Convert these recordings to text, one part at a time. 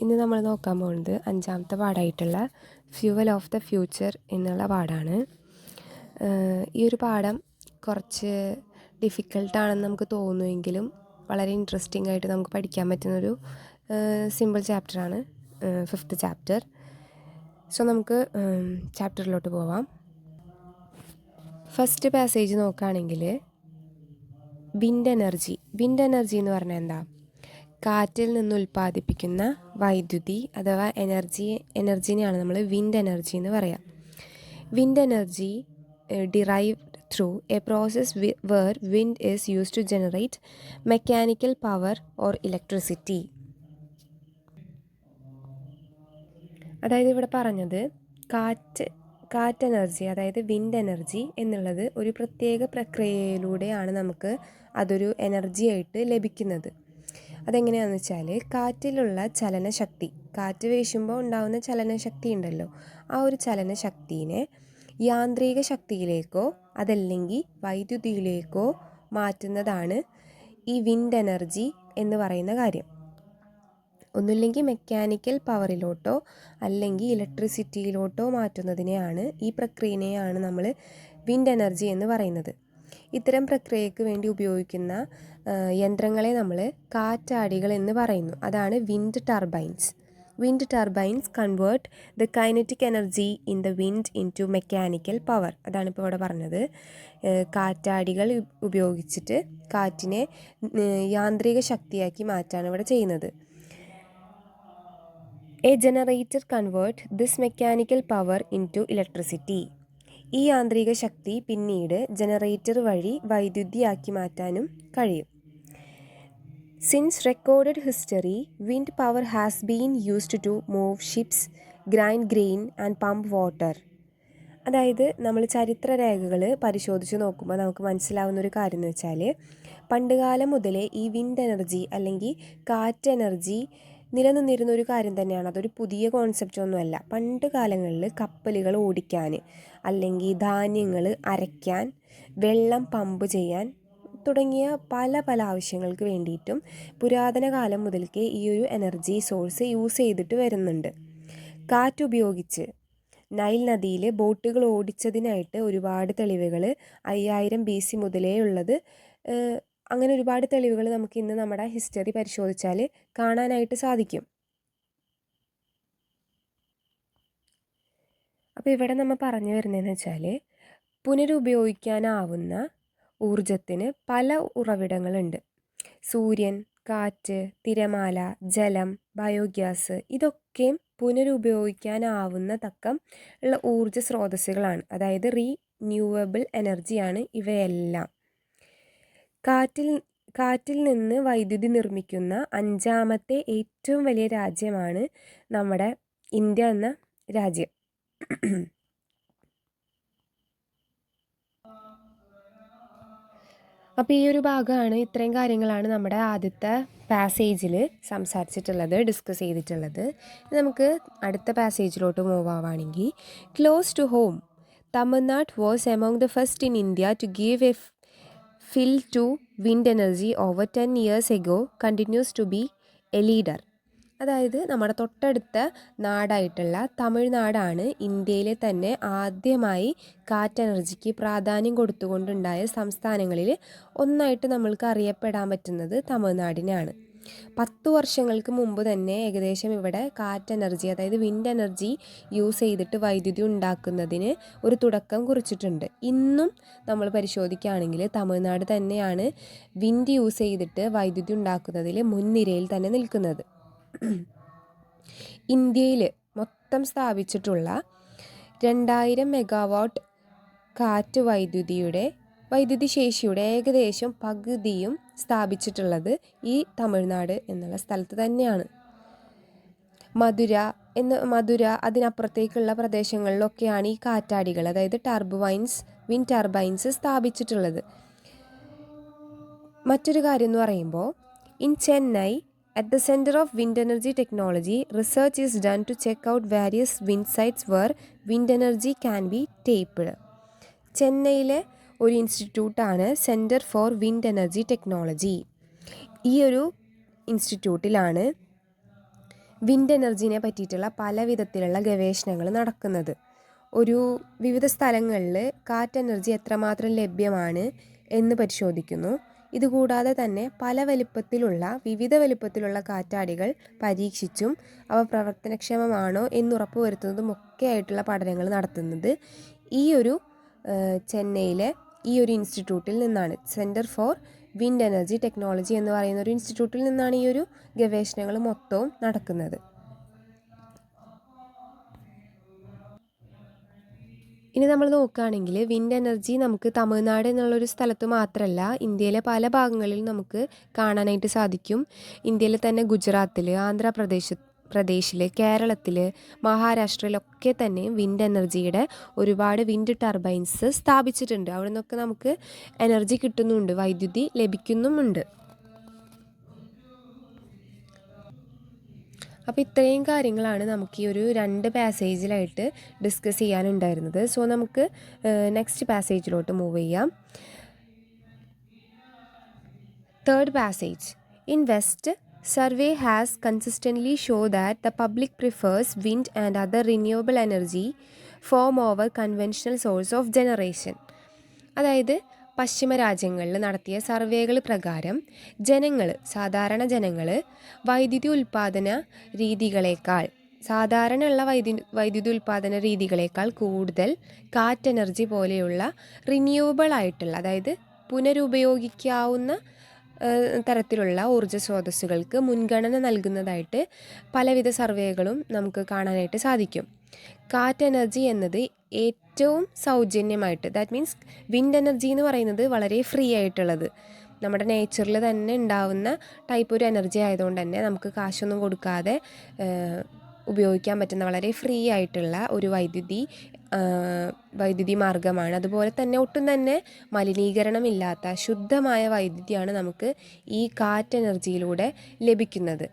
ഇന്ന് നമ്മൾ നോക്കാൻ പോകുന്നത് അഞ്ചാമത്തെ പാഠമായിട്ടുള്ള ഫ്യൂവൽ ഓഫ് ദ ഫ്യൂച്ചർ എന്നുള്ള പാഠമാണ്. ഈ ഒരു പാഠം കുറച്ച് ഡിഫിക്കൽട്ടാണെന്ന് നമുക്ക് തോന്നുമെങ്കിലും വളരെ ഇൻട്രസ്റ്റിംഗ് ആയിട്ട് നമുക്ക് പഠിക്കാൻ പറ്റുന്നൊരു സിമ്പിൾ ചാപ്റ്ററാണ്, 5th ചാപ്റ്റർ. സോ നമുക്ക് ചാപ്റ്ററിലോട്ട് പോവാം. ഫസ്റ്റ് പാസേജ് നോക്കുകയാണെങ്കിൽ വിൻഡ് എനർജി എന്ന് പറഞ്ഞാൽ എന്താ? കാറ്റിൽ നിന്ന് ഉൽപ്പാദിപ്പിക്കുന്ന വൈദ്യുതി അഥവാ എനർജിനെയാണ് നമ്മൾ വിൻഡ് എനർജി എന്ന് പറയാം. Wind energy derived through a process where wind is used to generate mechanical power or electricity. അതായത് ഇവിടെ പറഞ്ഞത് കാറ്റ് എനർജി അതായത് വിൻഡ് എനർജി എന്നുള്ളത് ഒരു പ്രത്യേക പ്രക്രിയയിലൂടെയാണ് നമുക്ക് അതൊരു എനർജി ആയിട്ട് ലഭിക്കുന്നത്. അതെങ്ങനെയാണെന്ന് വെച്ചാൽ കാറ്റിലുള്ള ചലനശക്തി, കാറ്റ് വീശുമ്പോൾ ഉണ്ടാകുന്ന ചലനശക്തി ഉണ്ടല്ലോ, ആ ഒരു ചലനശക്തിനെ യാന്ത്രിക ശക്തിയിലേക്കോ അതല്ലെങ്കിൽ വൈദ്യുതിയിലേക്കോ മാറ്റുന്നതാണ് ഈ വിൻഡ് എനർജി എന്ന് പറയുന്ന കാര്യം. ഒന്നുമില്ലെങ്കിൽ മെക്കാനിക്കൽ പവറിലോട്ടോ അല്ലെങ്കിൽ ഇലക്ട്രിസിറ്റിയിലോട്ടോ മാറ്റുന്നതിനെയാണ്, ഈ പ്രക്രിയനെയാണ് നമ്മൾ വിൻഡ് എനർജി എന്ന് പറയുന്നത്. ഇത്തരം പ്രക്രിയയ്ക്ക് വേണ്ടി ഉപയോഗിക്കുന്ന യന്ത്രങ്ങളെ നമ്മൾ കാറ്റാടികൾ എന്ന് പറയുന്നു. അതാണ് wind turbines. Wind turbines convert the kinetic energy in the wind into mechanical power. അതാണ് ഇപ്പോൾ ഇവിടെ പറഞ്ഞത്. കാറ്റാടികൾ ഉപയോഗിച്ചിട്ട് കാറ്റിനെ യാന്ത്രിക ശക്തിയാക്കി മാറ്റാണ് ഇവിടെ ചെയ്യുന്നത്. A generator convert this mechanical power into electricity. ഈ യാന്ത്രിക ശക്തി പിന്നീട് ജനറേറ്റർ വഴി വൈദ്യുതിയാക്കി മാറ്റാനും കഴിയും. Since recorded history, wind power has been used to move ships, grind grain and pump water. അതായത് നമ്മൾ ചരിത്രരേഖകൾ പരിശോധിച്ച് നോക്കുമ്പോൾ നമുക്ക് മനസ്സിലാവുന്നൊരു കാര്യം എന്ന് വെച്ചാൽ, പണ്ടുകാലം മുതലേ ഈ വിൻഡ് എനർജി അല്ലെങ്കിൽ കാറ്റ് എനർജി നിലനിന്നിരുന്ന ഒരു കാര്യം തന്നെയാണ്. അതൊരു പുതിയ കോൺസെപ്റ്റ് ഒന്നുമല്ല. പണ്ട് കാലങ്ങളിൽ കപ്പലുകൾ ഓടിക്കാൻ അല്ലെങ്കിൽ ധാന്യങ്ങൾ അരയ്ക്കാൻ, വെള്ളം പമ്പ് ചെയ്യാൻ തുടങ്ങിയ പല ആവശ്യങ്ങൾക്ക് വേണ്ടിയിട്ടും പുരാതന കാലം മുതൽക്കേ ഈ ഒരു എനർജി സോഴ്സ് യൂസ് ചെയ്തിട്ട് വരുന്നുണ്ട്. കാറ്റുപയോഗിച്ച് നൈൽ നദിയിൽ ബോട്ടുകൾ ഓടിച്ചതിനായിട്ട് ഒരുപാട് തെളിവുകൾ 5000 BC മുതലേ ഉള്ളത്. അങ്ങനെ ഒരുപാട് തെളിവുകൾ നമുക്ക് ഇന്ന് നമ്മുടെ ഹിസ്റ്ററി പരിശോധിച്ചാൽ കാണാനായിട്ട് സാധിക്കും. അപ്പോൾ ഇവിടെ നമ്മൾ പറഞ്ഞു വരുന്നതെന്ന് വെച്ചാൽ, പുനരുപയോഗിക്കാനാവുന്ന ഊർജത്തിന് പല ഉറവിടങ്ങളുണ്ട്. സൂര്യൻ, കാറ്റ്, തിരമാല, ജലം, ബയോഗ്യാസ്, ഇതൊക്കെയും പുനരുപയോഗിക്കാനാവുന്ന തക്കം ഉള്ള ഊർജ സ്രോതസ്സുകളാണ്. അതായത് റീന്യൂവബിൾ എനർജിയാണ് ഇവയെല്ലാം. കാറ്റിൽ നിന്ന് വൈദ്യുതി നിർമ്മിക്കുന്ന 5ാമത്തെ ഏറ്റവും വലിയ രാജ്യമാണ് നമ്മുടെ ഇന്ത്യ എന്ന രാജ്യം. അപ്പോൾ ഈ ഒരു ഭാഗമാണ്, ഇത്രയും കാര്യങ്ങളാണ് നമ്മുടെ ആദ്യത്തെ പാസേജിൽ സംസാരിച്ചിട്ടുള്ളത്, ഡിസ്കസ് ചെയ്തിട്ടുള്ളത്. നമുക്ക് അടുത്ത പാസേജിലോട്ട് മൂവ് ആവുകയാണെങ്കിൽ, close to home, Tamil Nadu was among the first in India to give a fill to wind energy over 10 years ago, continues to be a leader. അതായത് നമ്മുടെ തൊട്ടടുത്ത നാടായിട്ടുള്ള തമിഴ്നാടാണ് ഇന്ത്യയിലെ തന്നെ ആദ്യമായി കാറ്റ് എനർജിക്ക് പ്രാധാന്യം കൊടുത്തുകൊണ്ടുണ്ടായ സംസ്ഥാനങ്ങളിൽ ഒന്നായിട്ട് നമ്മൾക്ക് അറിയപ്പെടാൻ പറ്റുന്നത് തമിഴ്നാടിനാണ്. 10 വർഷങ്ങൾക്ക് മുമ്പ് തന്നെ ഏകദേശം ഇവിടെ കാറ്റ് എനർജി അതായത് വിൻഡ് എനർജി യൂസ് ചെയ്തിട്ട് വൈദ്യുതി ഉണ്ടാക്കുന്നതിന് ഒരു തുടക്കം കുറിച്ചിട്ടുണ്ട്. ഇന്നും നമ്മൾ പരിശോധിക്കുകയാണെങ്കിൽ തമിഴ്നാട് തന്നെയാണ് വിൻഡ് യൂസ് ചെയ്തിട്ട് വൈദ്യുതി ഉണ്ടാക്കുന്നതിൽ മുൻനിരയിൽ തന്നെ നിൽക്കുന്നത്. ഇന്ത്യയിൽ മൊത്തം സ്ഥാപിച്ചിട്ടുള്ള 2000 മെഗാവാട്ട് കാറ്റ് വൈദ്യുതി ശേഷിയുടെ ഏകദേശം പകുതിയും സ്ഥാപിച്ചിട്ടുള്ളത് ഈ തമിഴ്നാട് എന്നുള്ള സ്ഥലത്ത് തന്നെയാണ്. മധുര അതിനപ്പുറത്തേക്കുള്ള പ്രദേശങ്ങളിലൊക്കെയാണ് ഈ കാറ്റാടികൾ അതായത് വിൻഡ് ടർബൈൻസ് സ്ഥാപിച്ചിട്ടുള്ളത്. മറ്റൊരു കാര്യം എന്ന് പറയുമ്പോൾ, in Chennai at the Center of Wind Energy Technology, research is done to check out various wind sites where wind energy can be tapped. ചെന്നൈയിലെ ഒരു ഇൻസ്റ്റിറ്റ്യൂട്ടാണ് centre for wind energy technology. ഈ ഒരു ഇൻസ്റ്റിറ്റ്യൂട്ടിലാണ് വിൻഡ് എനർജീനെ പറ്റിയിട്ടുള്ള പല വിധത്തിലുള്ള ഗവേഷണങ്ങൾ നടക്കുന്നത്. വിവിധ സ്ഥലങ്ങളിൽ കാറ്റ് എനർജി എത്രമാത്രം ലഭ്യമാണ് എന്ന് പരിശോധിക്കുന്നു. ഇതുകൂടാതെ തന്നെ വിവിധ വലിപ്പത്തിലുള്ള കാറ്റാടികൾ പരീക്ഷിച്ചും അവ പ്രവർത്തനക്ഷമമാണോ എന്നുറപ്പുവരുത്തുന്നതുമൊക്കെ ആയിട്ടുള്ള പഠനങ്ങൾ നടത്തുന്നത് ചെന്നൈയിലെ ഈ ഒരു ഇൻസ്റ്റിറ്റ്യൂട്ടിൽ നിന്നാണ്. Centre for wind energy technology എന്ന് പറയുന്ന ഒരു ഇൻസ്റ്റിറ്റ്യൂട്ടിൽ നിന്നാണ് ഈ ഒരു ഗവേഷണങ്ങൾ മൊത്തവും നടക്കുന്നത്. ഇനി നമ്മൾ നോക്കുകയാണെങ്കിൽ വിൻഡ് എനർജി നമുക്ക് തമിഴ്നാട് എന്നുള്ളൊരു സ്ഥലത്ത് മാത്രമല്ല ഇന്ത്യയിലെ പല ഭാഗങ്ങളിലും നമുക്ക് കാണാനായിട്ട് സാധിക്കും. ഇന്ത്യയിൽ തന്നെ ഗുജറാത്തിൽ, ആന്ധ്രാപ്രദേശിൽ, കേരളത്തിൽ, മഹാരാഷ്ട്രയിലൊക്കെ തന്നെ വിൻഡ് എനർജിയുടെ ഒരുപാട് വിൻഡ് ടർബൈൻസ് സ്ഥാപിച്ചിട്ടുണ്ട്. അവിടെ നിന്നൊക്കെ നമുക്ക് എനർജി കിട്ടുന്നുണ്ട്, വൈദ്യുതി ലഭിക്കുന്നുമുണ്ട്. അപ്പോൾ ഇത്രയും കാര്യങ്ങളാണ് നമുക്ക് ഈ ഒരു 2 പാസേജിലായിട്ട് ഡിസ്കസ് ചെയ്യാനുണ്ടായിരുന്നത്. സോ നമുക്ക് നെക്സ്റ്റ് പാസേജിലോട്ട് മൂവ് ചെയ്യാം. 3rd passage. In West, survey has consistently shown that the public prefers wind and other renewable energy form over conventional source of generation. അതായത് പശ്ചിമ രാജ്യങ്ങളിൽ നടത്തിയ സർവേകൾ പ്രകാരം സാധാരണ ജനങ്ങൾ വൈദ്യുതി ഉൽപ്പാദന രീതികളേക്കാൾ വൈദ്യുതി ഉൽപ്പാദന രീതികളേക്കാൾ കൂടുതൽ കാറ്റ് എനർജി പോലെയുള്ള റിന്യൂവബിൾ ആയിട്ടുള്ള, അതായത് പുനരുപയോഗിക്കാവുന്ന തരത്തിലുള്ള ഊർജ്ജ സ്രോതസ്സുകൾക്ക് മുൻഗണന നൽകുന്നതായിട്ട് പലവിധ സർവേകളും നമുക്ക് കാണാനായിട്ട് സാധിക്കും. കാറ്റ് എനർജി എന്നത് ഏറ്റവും സൗജന്യമായിട്ട്, ദാറ്റ് മീൻസ് വിൻഡ് എനർജി എന്ന് പറയുന്നത് വളരെ ഫ്രീ ആയിട്ടുള്ളത്, നമ്മുടെ നേച്ചറിൽ തന്നെ ഉണ്ടാവുന്ന ടൈപ്പ് ഒരു എനർജി ആയതുകൊണ്ട് തന്നെ നമുക്ക് കാശൊന്നും കൊടുക്കാതെ ഉപയോഗിക്കാൻ പറ്റുന്ന വളരെ ഫ്രീ ആയിട്ടുള്ള ഒരു വൈദ്യുതി മാർഗ്ഗമാണ്. അതുപോലെ തന്നെ ഒട്ടും തന്നെ മലിനീകരണമില്ലാത്ത ശുദ്ധമായ വൈദ്യുതിയാണ് നമുക്ക് ഈ കാറ്റ് എനർജിയിലൂടെ ലഭിക്കുന്നത്.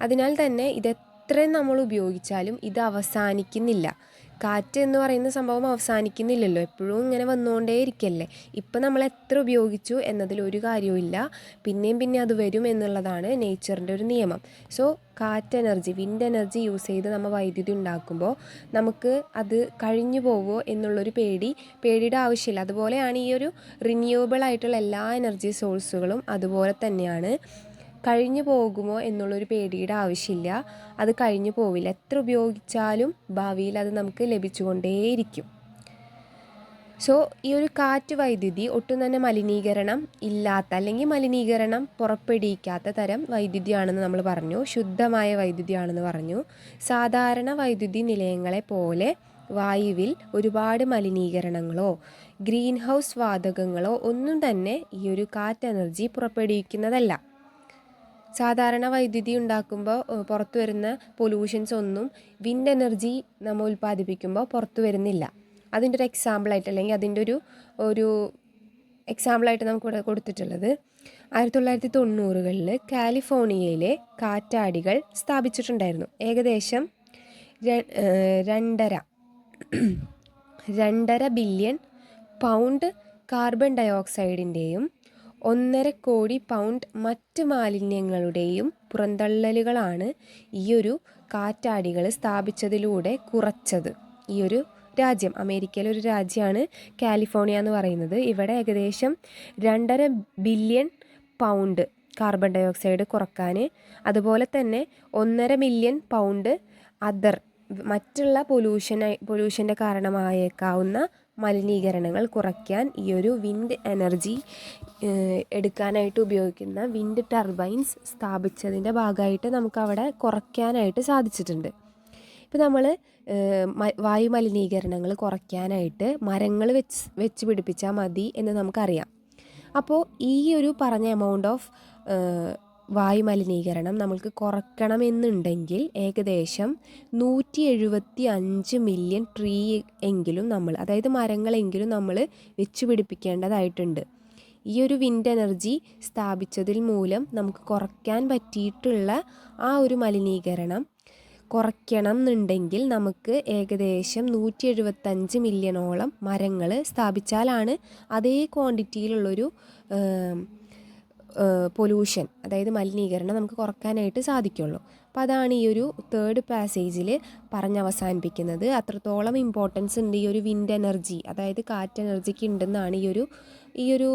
അതിനാൽ തന്നെ ഇതെത്രയും നമ്മൾ ഉപയോഗിച്ചാലും ഇത് അവസാനിക്കുന്നില്ല. കാറ്റ് എന്ന് പറയുന്ന സംഭവം അവസാനിക്കുന്നില്ലല്ലോ, എപ്പോഴും ഇങ്ങനെ വന്നുകൊണ്ടേ ഇരിക്കല്ലേ. ഇപ്പം നമ്മൾ എത്ര ഉപയോഗിച്ചു എന്നതിലൊരു കാര്യവുമില്ല, പിന്നെയും അത് വരും എന്നുള്ളതാണ് നേച്ചറിൻ്റെ ഒരു നിയമം. സോ കാറ്റ് എനർജി, വിൻഡ് എനർജി യൂസ് ചെയ്ത് നമ്മൾ വൈദ്യുതി ഉണ്ടാക്കുമ്പോൾ നമുക്ക് അത് കഴിഞ്ഞു പോകുമോ എന്നുള്ളൊരു പേടിയുടെ ആവശ്യമില്ല. അതുപോലെയാണ് ഈ ഒരു റിന്യൂവബിൾ ആയിട്ടുള്ള എല്ലാ എനർജി സോഴ്സുകളും അതുപോലെ തന്നെയാണ്. കഴിഞ്ഞു പോകുമോ എന്നുള്ളൊരു പേടിയുടെ ആവശ്യമില്ല, അത് കഴിഞ്ഞു പോവില്ല. എത്ര ഉപയോഗിച്ചാലും ഭാവിയിൽ അത് നമുക്ക് ലഭിച്ചുകൊണ്ടേയിരിക്കും. സോ ഈ ഒരു കാറ്റ് വൈദ്യുതി ഒട്ടും തന്നെ മലിനീകരണം ഇല്ലാത്ത, അല്ലെങ്കിൽ മലിനീകരണം പുറപ്പെടുവിക്കാത്ത തരം വൈദ്യുതിയാണെന്ന് നമ്മൾ പറഞ്ഞു, ശുദ്ധമായ വൈദ്യുതിയാണെന്ന് പറഞ്ഞു. സാധാരണ വൈദ്യുതി നിലയങ്ങളെ പോലെ വായുവിൽ ഒരുപാട് മലിനീകരണങ്ങളോ ഗ്രീൻ ഹൗസ് വാതകങ്ങളോ ഒന്നും തന്നെ ഈ ഒരു കാറ്റ് എനർജി പുറപ്പെടുവിക്കുന്നതല്ല. സാധാരണ വൈദ്യുതി ഉണ്ടാക്കുമ്പോൾ പുറത്തു വരുന്ന പൊല്യൂഷൻസ് ഒന്നും വിൻഡ് എനർജി നമ്മൾ ഉൽപ്പാദിപ്പിക്കുമ്പോൾ പുറത്തു വരുന്നില്ല. അതിൻ്റെ ഒരു എക്സാമ്പിളായിട്ട്, അല്ലെങ്കിൽ അതിൻ്റെ ഒരു എക്സാമ്പിളായിട്ട് നമുക്കിവിടെ കൊടുത്തിട്ടുള്ളത് 1990കളിൽ കാലിഫോർണിയയിലെ കാറ്റാടികൾ സ്ഥാപിച്ചിട്ടുണ്ടായിരുന്നു. ഏകദേശം 2.5 ബില്യൺ പൗണ്ട് കാർബൺ ഡയോക്സൈഡിൻ്റെയും 1.5 കോടി പൗണ്ട് മറ്റ് മാലിന്യങ്ങളുടെയും പുറന്തള്ളലുകളാണ് ഈ ഒരു കാറ്റാടികൾ സ്ഥാപിച്ചതിലൂടെ കുറച്ചത്. ഈ ഒരു രാജ്യം, അമേരിക്കയിലെ ഒരു രാജ്യമാണ് കാലിഫോർണിയ എന്ന് പറയുന്നത്. ഇവിടെ ഏകദേശം 2.5 ബില്യൺ പൗണ്ട് കാർബൺ ഡയോക്സൈഡ് കുറക്കാൻ, അതുപോലെ തന്നെ 1.5 മില്യൺ പൗണ്ട് മറ്റുള്ള പൊല്യൂഷൻ്റെ കാരണമായേക്കാവുന്ന മലിനീകരണങ്ങൾ കുറയ്ക്കാൻ ഈ ഒരു വിൻഡ് എനർജി എടുക്കാനായിട്ട് ഉപയോഗിക്കുന്ന വിൻഡ് ടർബൈൻസ് സ്ഥാപിച്ചതിൻ്റെ ഭാഗമായിട്ട് നമുക്കവിടെ കുറയ്ക്കാനായിട്ട് സാധിച്ചിട്ടുണ്ട്. ഇപ്പോൾ നമ്മൾ വായു മലിനീകരണങ്ങൾ കുറയ്ക്കാനായിട്ട് മരങ്ങൾ വെച്ച് പിടിപ്പിച്ചാൽ മതി എന്ന് നമുക്കറിയാം. അപ്പോൾ ഈ ഒരു പറഞ്ഞ എമൗണ്ട് ഓഫ് വായു മലിനീകരണം നമ്മൾക്ക് കുറയ്ക്കണമെന്നുണ്ടെങ്കിൽ ഏകദേശം 175 മില്യൺ ട്രീ എങ്കിലും അതായത് മരങ്ങളെങ്കിലും നമ്മൾ വെച്ച് പിടിപ്പിക്കേണ്ടതായിട്ടുണ്ട്. ഈ ഒരു വിൻഡ് എനർജി സ്ഥാപിച്ചതിൽ മൂലം നമുക്ക് കുറയ്ക്കാൻ പറ്റിയിട്ടുള്ള ആ ഒരു മലിനീകരണം കുറയ്ക്കണം എന്നുണ്ടെങ്കിൽ നമുക്ക് ഏകദേശം 175 മില്യണോളം മരങ്ങൾ സ്ഥാപിച്ചാലാണ് അതേ ക്വാണ്ടിറ്റിയിലുള്ളൊരു പൊല്യൂഷൻ, അതായത് മലിനീകരണം നമുക്ക് കുറയ്ക്കാനായിട്ട് സാധിക്കുള്ളൂ. അപ്പോൾ അതാണ് ഈ ഒരു തേർഡ് പാസേജിൽ പറഞ്ഞവസാനിപ്പിക്കുന്നത്. അത്രത്തോളം ഇമ്പോർട്ടൻസ് ഉണ്ട് ഈ ഒരു വിൻഡ് എനർജി, അതായത് കാറ്റ് എനർജിക്ക് ഉണ്ടെന്നാണ് ഈ ഒരു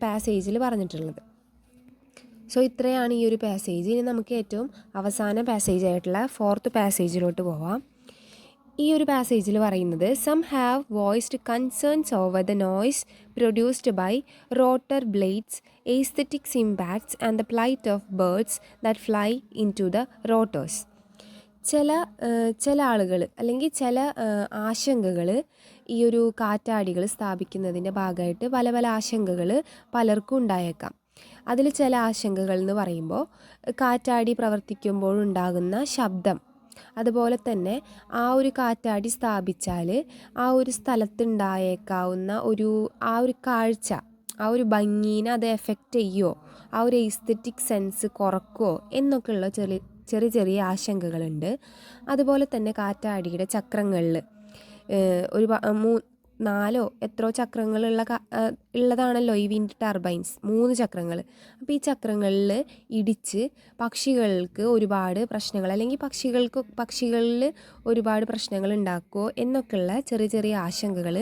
പാസേജിൽ പറഞ്ഞിട്ടുള്ളത്. സോ ഇത്രയാണ് ഈ ഒരു പാസേജ്. ഇനി നമുക്ക് ഏറ്റവും അവസാന പാസേജ് ആയിട്ടുള്ള ഫോർത്ത് പാസേജിലോട്ട് പോവാം. ഈ ഒരു പാസേജിൽ പറയുന്നത് some have voiced concerns over the noise produced by rotor blades, aesthetics impacts and the plight of birds that fly into the rotors. ചില ആളുകൾ അല്ലെങ്കിൽ ചില ആശങ്കകൾ ഈ ഒരു കാറ്റാടികൾ സ്ഥാപിക്കുന്നതിൻ്റെ ഭാഗമായിട്ട് പല പല ആശങ്കകൾ പലർക്കും ഉണ്ടായേക്കാം. അതിൽ ചില ആശങ്കകൾ എന്ന് പറയുമ്പോൾ കാറ്റാടി പ്രവർത്തിക്കുമ്പോഴുണ്ടാകുന്ന ശബ്ദം, അതുപോലെ തന്നെ ആ ഒരു കാറ്റാടി സ്ഥാപിച്ചാൽ ആ ഒരു സ്ഥലത്തുണ്ടായേക്കാവുന്ന ആ ഒരു കാഴ്ച, ആ ഒരു ഭംഗീനെ അത് എഫക്റ്റ് ചെയ്യുമോ, ആ ഒരു എസ്തെറ്റിക് സെൻസ് കുറക്കുമോ എന്നൊക്കെയുള്ള ചെറിയ ചെറിയ ആശങ്കകളുണ്ട്. അതുപോലെ തന്നെ കാറ്റാടിയുടെ ചക്രങ്ങളിൽ ഒരു 4 എത്രയോ ചക്രങ്ങളുള്ള ഉള്ളതാണല്ലോ ഈ വിൻഡ് ടർബൈൻസ്, 3 ചക്രങ്ങൾ. അപ്പോൾ ഈ ചക്രങ്ങളിൽ ഇടിച്ച് പക്ഷികൾക്ക് ഒരുപാട് പ്രശ്നങ്ങൾ, അല്ലെങ്കിൽ പക്ഷികളിൽ ഒരുപാട് പ്രശ്നങ്ങൾ ഉണ്ടാക്കുമോ എന്നൊക്കെയുള്ള ചെറിയ ചെറിയ ആശങ്കകൾ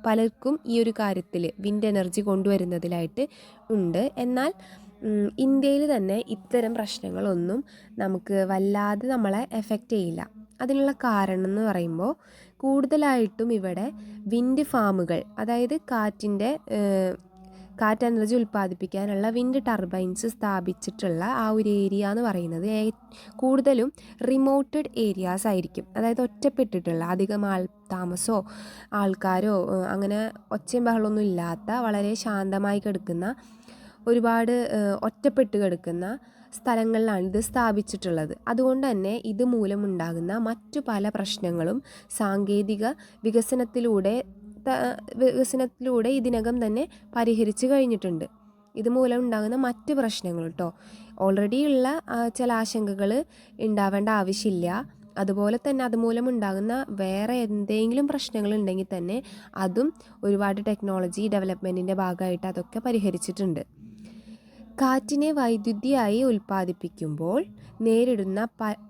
പലർക്കും ഈ ഒരു കാര്യത്തിൽ വിൻഡ് എനർജി കൊണ്ടുവരുന്നതിലായിട്ട് ഉണ്ട്. എന്നാൽ ഇന്ത്യയിൽ തന്നെ ഇത്തരം പ്രശ്നങ്ങളൊന്നും നമുക്ക് വല്ലാതെ നമ്മളെ എഫക്റ്റ് ചെയ്യില്ല. അതിനുള്ള കാരണം എന്ന് പറയുമ്പോൾ കൂടുതലായിട്ടും ഇവിടെ വിൻഡ് ഫാമുകൾ, അതായത് കാറ്റ് എനർജി ഉൽപ്പാദിപ്പിക്കാനുള്ള വിൻഡ് ടർബൈൻസ് സ്ഥാപിച്ചിട്ടുള്ള ആ ഒരു ഏരിയ എന്ന് പറയുന്നത് കൂടുതലും റിമോട്ടഡ് ഏരിയാസ് ആയിരിക്കും. അതായത് ഒറ്റപ്പെട്ടിട്ടുള്ള, അധികം താമസമോ ആൾക്കാരോ അങ്ങനെ ഒച്ചയും ബഹളമൊന്നും ഇല്ലാത്ത, വളരെ ശാന്തമായി കിടക്കുന്ന, ഒരുപാട് ഒറ്റപ്പെട്ട് കിടക്കുന്ന സ്ഥലങ്ങളിലാണ് ഇത് സ്ഥാപിച്ചിട്ടുള്ളത്. അതുകൊണ്ട് തന്നെ ഇത് മൂലമുണ്ടാകുന്ന മറ്റു പല പ്രശ്നങ്ങളും സാങ്കേതിക വികസനത്തിലൂടെ ഇതിനകം തന്നെ പരിഹരിച്ചു കഴിഞ്ഞിട്ടുണ്ട്. ഇതുമൂലം ഉണ്ടാകുന്ന മറ്റ് പ്രശ്നങ്ങൾ കേട്ടോ, ഓൾറെഡി ഉള്ള ചില ആശങ്കകൾ ഉണ്ടാവേണ്ട ആവശ്യമില്ല. അതുപോലെ തന്നെ അതുമൂലം ഉണ്ടാകുന്ന വേറെ എന്തെങ്കിലും പ്രശ്നങ്ങൾ ഉണ്ടെങ്കിൽ തന്നെ അതും ഒരുപാട് ടെക്നോളജി ഡെവലപ്മെൻറ്റിൻ്റെ ഭാഗമായിട്ട് അതൊക്കെ പരിഹരിച്ചിട്ടുണ്ട്. കാറ്റിനെ വൈദ്യുതിയായി ഉൽപ്പാദിപ്പിക്കുമ്പോൾ നേരിടുന്ന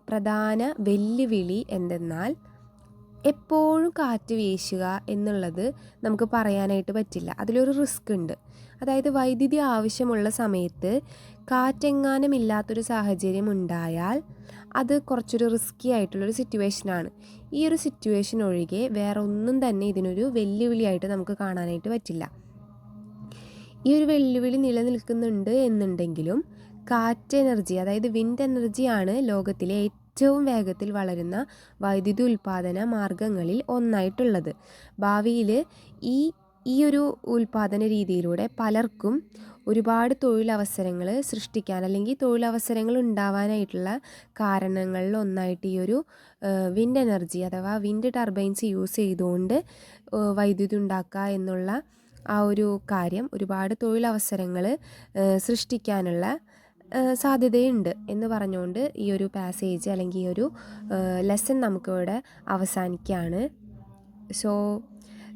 പ്രധാന വെല്ലുവിളി എന്തെന്നാൽ എപ്പോഴും കാറ്റ് വീശുക എന്നുള്ളത് നമുക്ക് പറയാനായിട്ട് പറ്റില്ല. അതിലൊരു റിസ്ക് ഉണ്ട്. അതായത് വൈദ്യുതി ആവശ്യമുള്ള സമയത്ത് കാറ്റെങ്ങാനും ഇല്ലാത്തൊരു സാഹചര്യം ഉണ്ടായാൽ അത് കുറച്ചൊരു റിസ്കി ആയിട്ടുള്ളൊരു സിറ്റുവേഷനാണ്. ഈ ഒരു സിറ്റുവേഷൻ ഒഴികെ വേറെ ഒന്നും തന്നെ ഇതിനൊരു വെല്ലുവിളിയായിട്ട് നമുക്ക് കാണാനായിട്ട് പറ്റില്ല. ഈ ഒരു വെല്ലുവിളി നിലനിൽക്കുന്നുണ്ട് എന്നുണ്ടെങ്കിലും കാറ്റ് എനർജി, അതായത് വിൻഡ് എനർജിയാണ് ലോകത്തിലെ ഏറ്റവും വേഗത്തിൽ വളരുന്ന വൈദ്യുതി ഉൽപ്പാദന മാർഗങ്ങളിൽ ഒന്നായിട്ടുള്ളത്. ഭാവിയിൽ ഈ ഒരു ഉൽപ്പാദന രീതിയിലൂടെ പലർക്കും ഒരുപാട് തൊഴിലവസരങ്ങൾ സൃഷ്ടിക്കാൻ, അല്ലെങ്കിൽ തൊഴിലവസരങ്ങൾ ഉണ്ടാവാനായിട്ടുള്ള കാരണങ്ങളിൽ ഒന്നായിട്ട് ഈ ഒരു വിൻഡ് എനർജി അഥവാ വിൻഡ് ടർബൈൻസ് യൂസ് ചെയ്തുകൊണ്ട് വൈദ്യുതി ഉണ്ടാക്കുക എന്നുള്ള ആ ഒരു കാര്യം ഒരുപാട് തൊഴിലവസരങ്ങൾ സൃഷ്ടിക്കാനുള്ള സാധ്യതയുണ്ട് എന്ന് പറഞ്ഞുകൊണ്ട് ഈ ഒരു പാസേജ് അല്ലെങ്കിൽ ഈ ഒരു ലെസൺ നമുക്കിവിടെ അവസാനിക്കുകയാണ്. So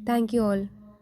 thank you all.